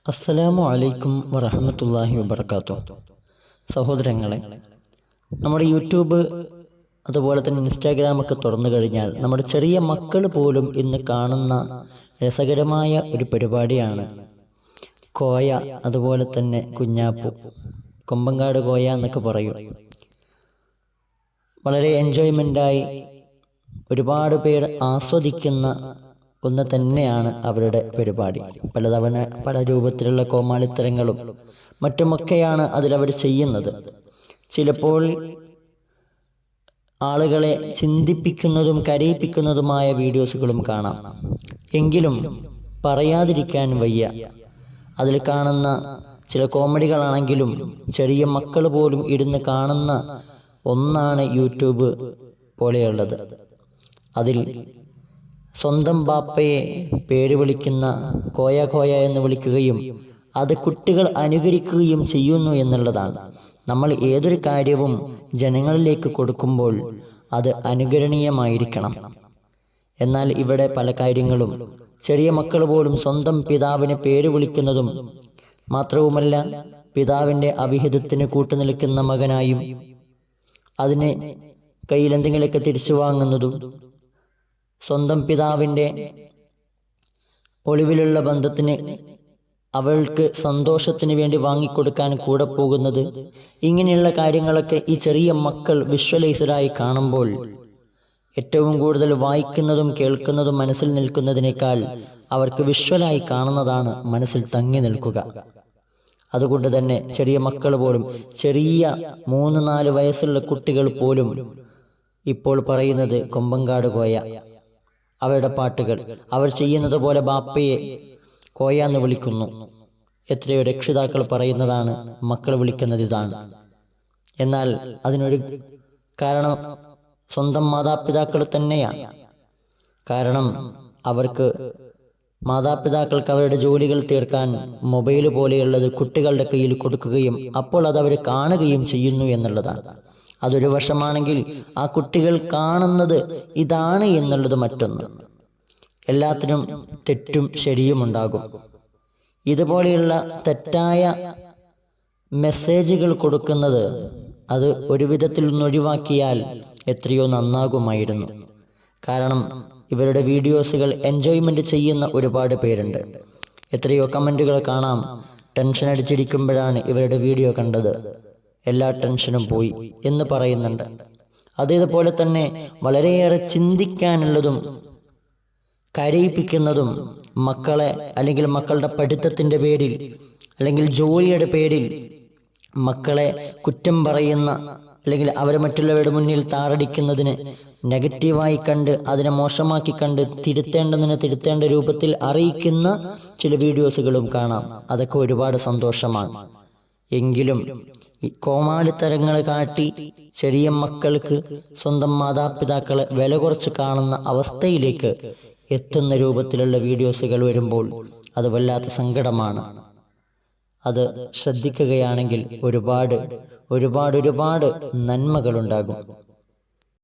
അസ്സലാമു അലൈക്കും വറഹ്മത്തുള്ളാഹി വബറകാതുഹു. സഹോദരങ്ങളെ, നമ്മുടെ യൂട്യൂബ് അതുപോലെ തന്നെ ഇൻസ്റ്റാഗ്രാമൊക്കെ തുറന്നു കഴിഞ്ഞാൽ നമ്മുടെ ചെറിയ മക്കൾ പോലും ഇന്ന് കാണുന്ന രസകരമായ ഒരു പരിപാടിയാണ് കോയ, അതുപോലെ തന്നെ കുഞ്ഞാപ്പു, കൊമ്പങ്കാട് കോയ എന്നൊക്കെ പറയും. വളരെ എൻജോയ്മെൻ്റായി ഒരുപാട് പേർ ആസ്വദിക്കുന്ന ഒന്ന് തന്നെയാണ് അവരുടെ പരിപാടി. പല രൂപത്തിലുള്ള കോമാളിത്തരങ്ങളും മറ്റുമൊക്കെയാണ് അതിലവർ ചെയ്യുന്നത്. ചിലപ്പോൾ ആളുകളെ ചിന്തിപ്പിക്കുന്നതും കരയിപ്പിക്കുന്നതുമായ വീഡിയോസുകളും കാണാം. എങ്കിലും പറയാതിരിക്കാൻ വയ്യ. അതിൽ കാണുന്ന ചില കോമഡികളാണെങ്കിലും ചെറിയ മക്കൾ പോലും ഇരുന്ന് കാണുന്ന ഒന്നാണ് യൂട്യൂബ് പോലെയുള്ളത്. അതിൽ സ്വന്തം ബാപ്പയെ പേര് വിളിക്കുന്ന കോയ കോയ എന്ന് വിളിക്കുകയും അത് കുട്ടികൾ അനുകരിക്കുകയും ചെയ്യുന്നു എന്നുള്ളതാണ്. നമ്മൾ ഏതൊരു കാര്യവും ജനങ്ങളിലേക്ക് കൊടുക്കുമ്പോൾ അത് അനുകരണീയമായിരിക്കണം. എന്നാൽ ഇവിടെ പല കാര്യങ്ങളും ചെറിയ മക്കൾ പോലും സ്വന്തം പിതാവിനെ പേര് വിളിക്കുന്നതും മാത്രവുമല്ല, പിതാവിൻ്റെ അവിഹിതത്തിന് കൂട്ടുനിൽക്കുന്ന മകനായും അതിന് കയ്യിലെന്തെങ്കിലുമൊക്കെ തിരിച്ചു വാങ്ങുന്നതും സ്വന്തം പിതാവിൻ്റെ ഒളിവിലുള്ള ബന്ധത്തിന് അവൾക്ക് സന്തോഷത്തിന് വേണ്ടി വാങ്ങിക്കൊടുക്കാൻ കൂടെ പോകുന്നത്, ഇങ്ങനെയുള്ള കാര്യങ്ങളൊക്കെ ഈ ചെറിയ മക്കൾ വിഷ്വലൈസ്ഡായി കാണുമ്പോൾ ഏറ്റവും കൂടുതൽ വായിക്കുന്നതും കേൾക്കുന്നതും മനസ്സിൽ നിൽക്കുന്നതിനേക്കാൾ അവർക്ക് വിഷ്വലായി കാണുന്നതാണ് മനസ്സിൽ തങ്ങി നിൽക്കുക. അതുകൊണ്ട് തന്നെ ചെറിയ മക്കൾ പോലും, ചെറിയ 3-4 വയസ്സുള്ള കുട്ടികൾ പോലും ഇപ്പോൾ പറയുന്നത് കൊമ്പങ്കാട് കോയ. അവരുടെ പാട്ടുകൾ അവർ ചെയ്യുന്നത് പോലെ ബാപ്പയെ കോയ എന്ന് വിളിക്കുന്നു. എത്രയോ രക്ഷിതാക്കൾ പറയുന്നതാണ് മക്കൾ വിളിക്കുന്നത് ഇതാണ്. എന്നാൽ അതിനൊരു കാരണം സ്വന്തം മാതാപിതാക്കൾ തന്നെയാണ്. കാരണം മാതാപിതാക്കൾക്ക് അവരുടെ ജോലികൾ തീർക്കാൻ മൊബൈൽ പോലെയുള്ളത് കുട്ടികളുടെ കയ്യിൽ കൊടുക്കുകയും അപ്പോൾ അത് അവർ കാണുകയും ചെയ്യുന്നു എന്നുള്ളതാണ്. അതൊരു വശമാണെങ്കിൽ ആ കുട്ടികൾ കാണുന്നത് ഇതാണ് എന്നുള്ളത് മറ്റൊന്ന്. എല്ലാത്തിനും തെറ്റും ശരിയും ഉണ്ടാകും. ഇതുപോലെയുള്ള തെറ്റായ മെസ്സേജുകൾ കൊടുക്കുന്നത് അത് ഒരു വിധത്തിൽ ഒഴിവാക്കിയാൽ എത്രയോ നന്നാകുമായിരുന്നു. കാരണം ഇവരുടെ വീഡിയോസുകൾ എൻജോയ്മെൻ്റ് ചെയ്യുന്ന ഒരുപാട് പേരുണ്ട്. എത്രയോ കമൻറ്റുകൾ കാണാം, ടെൻഷൻ അടിച്ചിരിക്കുമ്പോഴാണ് ഇവരുടെ വീഡിയോ കണ്ടത്, എല്ലാ ടെൻഷനും പോയി എന്ന് പറയുന്നുണ്ട്. അതേപോലെ തന്നെ വളരെയേറെ ചിന്തിക്കാനുള്ളതും കരയിപ്പിക്കുന്നതും മക്കളെ, അല്ലെങ്കിൽ മക്കളുടെ പഠിത്തത്തിൻ്റെ പേരിൽ, അല്ലെങ്കിൽ ജോലിയുടെ പേരിൽ മക്കളെ കുറ്റം പറയുന്ന, അല്ലെങ്കിൽ അവരെ മറ്റുള്ളവരുടെ മുന്നിൽ താറടിക്കുന്നതിന് നെഗറ്റീവായി കണ്ട് അതിനെ മോശമാക്കി കണ്ട് തിരുത്തേണ്ട രൂപത്തിൽ അറിയിക്കുന്ന ചില വീഡിയോസുകളും കാണാം. അതൊക്കെ ഒരുപാട് സന്തോഷമാണ്. എങ്കിലും ഈ കോമാളിത്തരങ്ങൾ കാട്ടി ചെറിയ മക്കൾക്ക് സ്വന്തം മാതാപിതാക്കളെ വില കുറച്ച് കാണുന്ന അവസ്ഥയിലേക്ക് എത്തുന്ന രൂപത്തിലുള്ള വീഡിയോസുകൾ വരുമ്പോൾ അത് വല്ലാത്ത സങ്കടമാണ്. അത് ശ്രദ്ധിക്കുകയാണെങ്കിൽ ഒരുപാട് നന്മകളുണ്ടാകും.